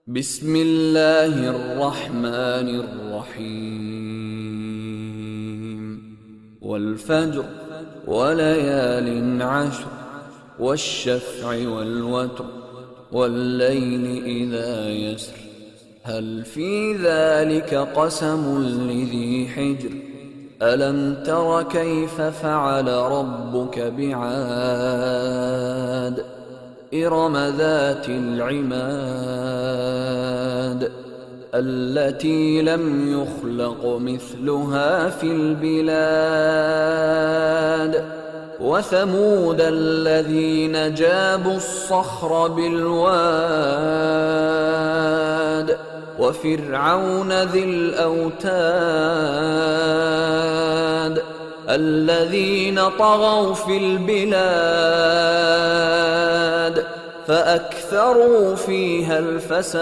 بسم الله الرحمن الرحيم والفجر وليال عشر والشفع والوتر والليل إذا يسر هل في ذلك قسم لذي حجر ألم تر كيف فعل ربك بعاد إرم ذات العماد التي لم يخلق مثلها في البلاد وثمود الذين جابوا الصخر بالواد وفرعون ذي الأوتاد الذين طغوا في البلاد فأكثروا فيها الفساد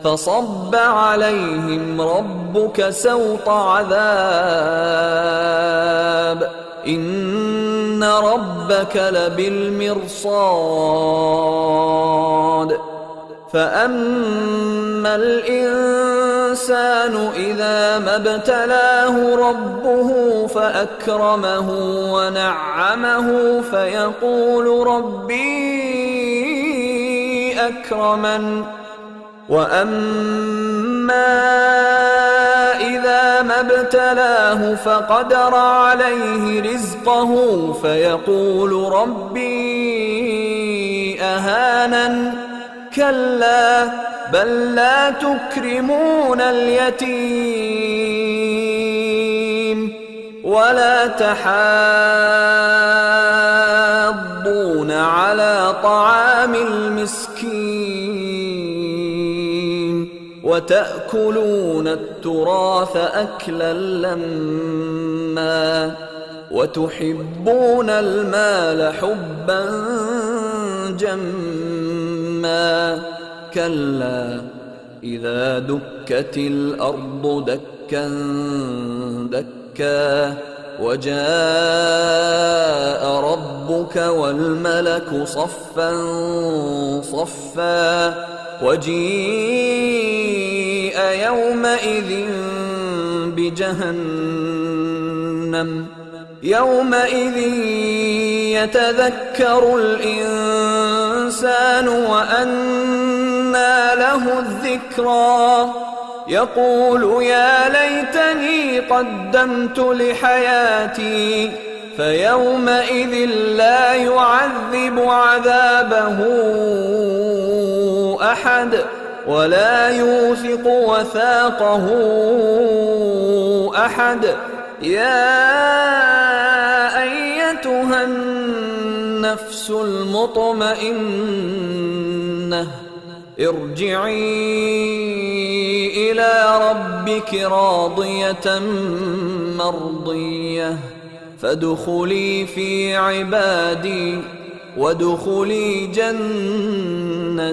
فصب عليهم ربك سوط عذاب إن ربك لبالمرصاد فأما الإنسان إذا ما ابتلاه ربه فأكرمه ونعمه فيقول ربي أكرمن وأما إذا ما ابتلاه فقدر عليه رزقه فيقول ربي أهانن كلا بل لا تكرمون اليتيم ولا تحاضون على طعام المسكين وتأكلون التراث أكلا لما وتحبون المال حبا جما كلا إذا دكت الأرض دكا دكا وجاء ربك والملك صفا صفا وجيء يومئذ بجهنم يومئذ يتذكر الإنسان وأنى له الذكرى يقول يا ليتني قدمت لحياتي فيومئذ لا يعذب عذابه أحد ولا يوثق وثاقه أحد يا أيتها النفس المطمئنة ارجعي إلى ربك راضية مرضية فادخلي في عبادي وادخلي جنتي.